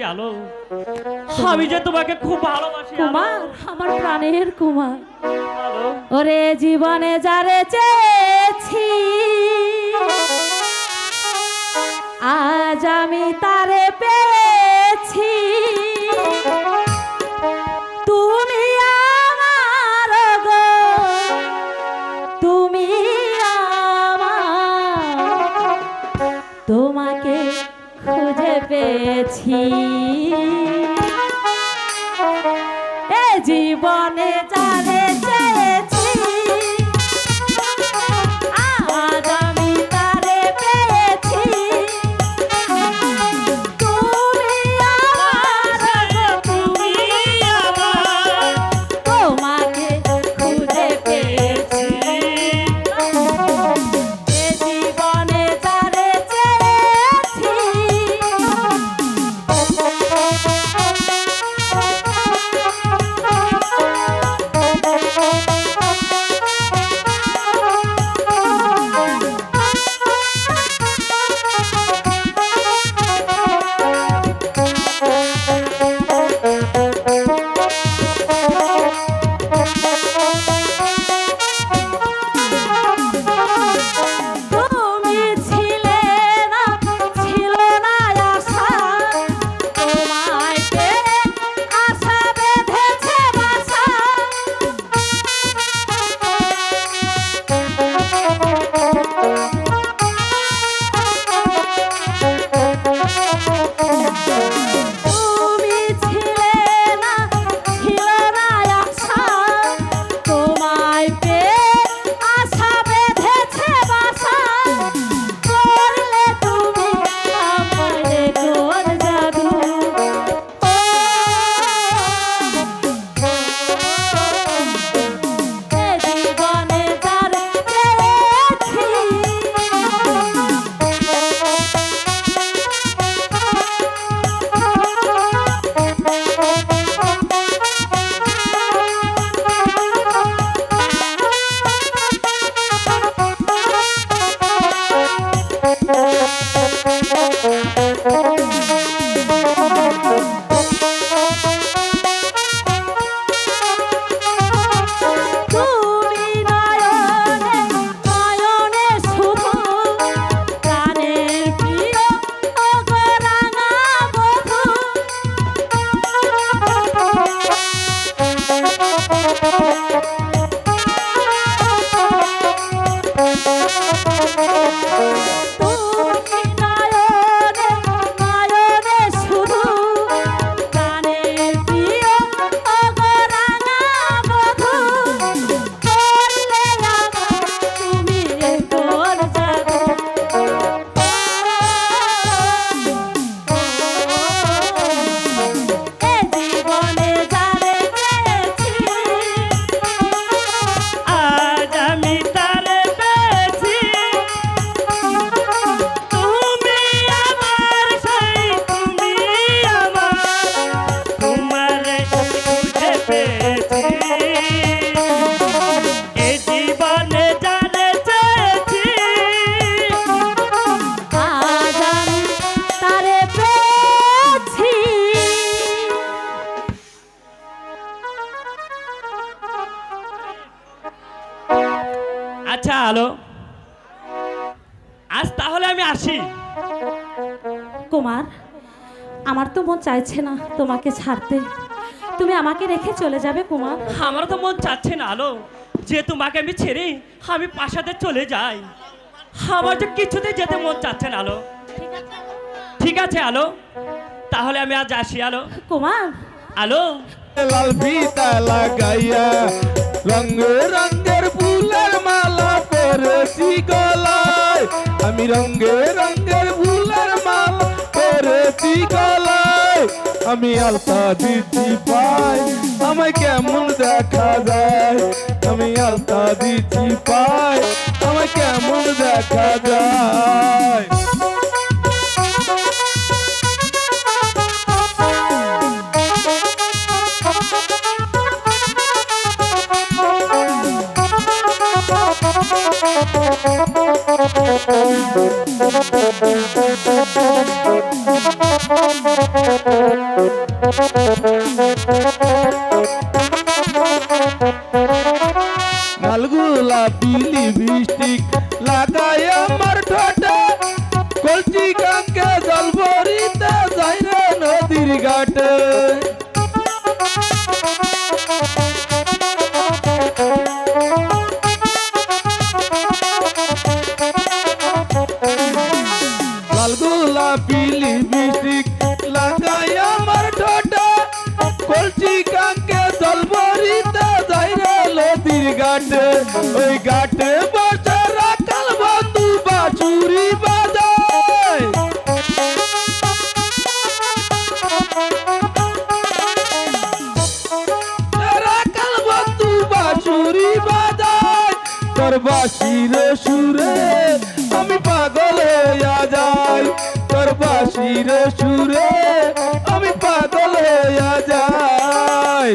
আলো, আমি যে তোমাকে খুব ভালোবাসি কুমার, আমার প্রাণের কুমার। আলো। ওরে জীবনে যারে চেয়েছি, আজ আমি তারে পেয়েছি। তুমি আমার গো, তুমি আমার, তোমাকে খুঁজে পেয়েছি। এ জীবনে যারে চেয়েছি, আজ আমি তারে পেয়েছি। তুমি আমার, তুমি আমার, তোমাকে খুঁজে পেয়েছি। এ জীবনে যারে চেয়েছি, তুমি ছিলে না, ছিল না আশা, তোমায় পেয়ে আশা বেঁধেছে বাসা। তুমি ছিলে না, ছিল না আশা, তোমায় পেয়ে আশা বেঁধেছে বাসা। করলে তুমি আমায় কোন জাদু, এ জীবনে যারে চেয়েছি, তুমি নয়নে নয়নে শুধু, প্রাণের প্রিয় ওগো রাঙা বধূ। তুমি নয়নে নয়নে শুধু, প্রাণের প্রিয় ওগো রাঙা বধূ। করলে আমার তুমি কোন জাদু, এ জীবনে যারে পেয়েছি, আজ আমি তারে পেয়েছি। তুমি আমার সেই, তুমি আমার, তোমারে খুঁজে পেয়েছি। এ জীবনে জানে চেয়েছি, আজ আমি তারে পেয়েছি। আচ্ছা আলো, আজ তাহলে আমি আসি। কুমার, আমার তো মন চাইছে না তোমাকে ছাড়তে। তুমি আমাকে রেখে চলে যাবে কুমার? আমারও তো মন চাচ্ছে না আলো, যে তোমাকে আমি ছেড়ে আমি পাশাতে চলে যাই। আমার তো কিছুতেই যেতে মন চাচ্ছে না আলো। ঠিক আছে আলো, তাহলে আমি আজ আসি আলো। কুমার, আলো, লাল ফিতা লাগাইয়া রঙ রঙের ফুলের মালা পরেছি গলায়, আমি রঙে রঙের ফুলের মালা পরেছি গলায়। আমি আলতা দিচ্ছি পাই, আমায় কেমন দেখা যায়। আমি আলতা দিচ্ছি পাই, আমায় কেমন দেখা যায়। কুমার, লাল গোলাপি লিপস্টিক লাগাই আমার ঠোঁটে কলচি কাঙ্কে জল ভরিতে যাই রে নদীর ঘাটে লাল গোলাপি লিপস্টিক লাগাই আমার ঠোঁটে কলচি কাঙ্কে জল ভরিতে যাই রে নদীর ঘাটে ওই ঘাটে বসে রাখাল বন্ধু বাঁশুরি বাজায় রাখাল বন্ধু বাঁশুরি বাজায় তোর বাঁশির সুরে আমি পাগল হইয়া যাই তোর বাঁশির সুরে আমি পাগল হইয়া যাই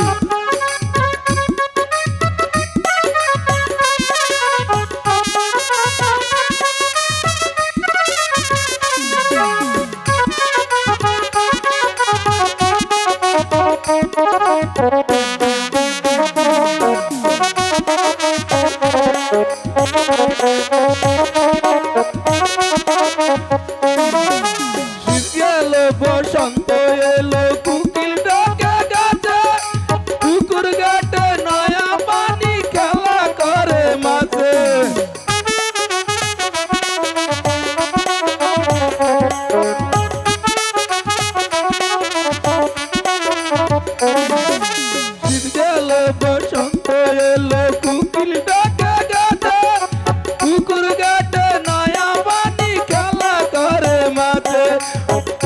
শীত গেল বসন্ত এলো কুকিল ডাকে গাছে পুকুর ঘাটে নয়া পানি খেলা করে মাঝে শীত গেল বসন্ত এলো কুকিল ডাকে গাছে পুকুর ঘাটে নয়া পানি খেলা করে মাঝে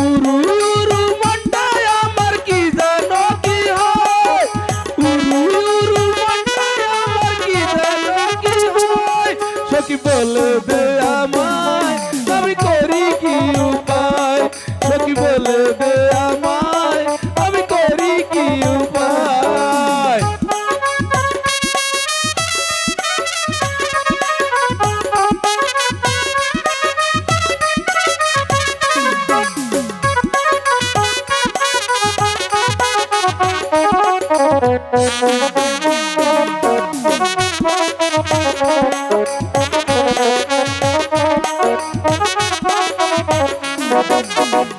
উরু মনটায় আমার কি জানো কি হয় উরু মনটায় আমার কি জানো কি হয় সখী বলে দে আমায় আমি করি কি উপায় সখী বলে দে আমায় আমি করি কি উপায়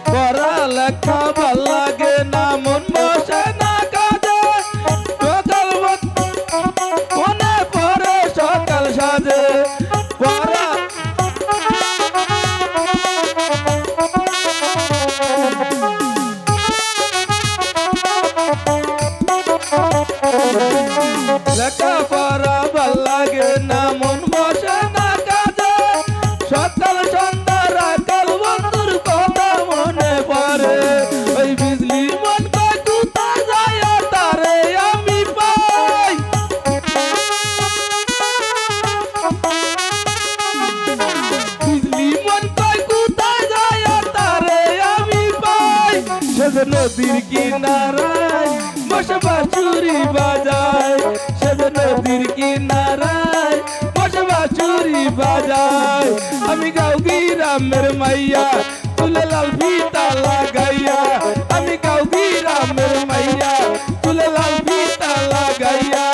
পড়ালেখা ভাল লাগে না মন বসে না কাজে সকাল মনে পড়ে সকাল সাজে পড়া লেখাপড়া ভাল লাগে না মন বসে না কাজে সকাল সন্ধ্যা রাকাল বন্ধুর কথা মনে পড়ে ওই বিজলি মন কয় কোথায় যায় তারে আমি পাই বিজলি মন কয় কোথায় যায় তারে আমি পাই সেজ নদীর কিনারায় বসে বাঁশুরি বাজায় সেজ নদীর কিনারায় বসে বাঁশুরি বাজায় আমি গাও গ্রামের মাইয়া তুলে লাল ফিতা লাগাইয়া আমি গাও গ্রামের মাইয়া তুলে লাল ফিতা লাগাইয়া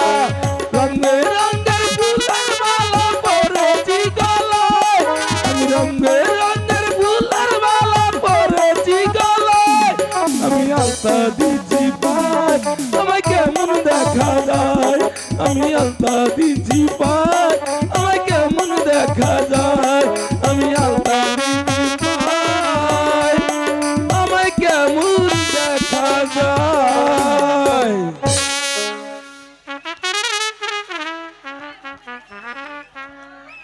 রঙে রঙের ফুলের মালা পরেছি গলায় আমি রঙে রঙের ফুলের মালা পরেছি গলায় আমি আলতা দিচ্ছি পায় আমায় কেমন দেখা যায় আমি আলতা দিচ্ছি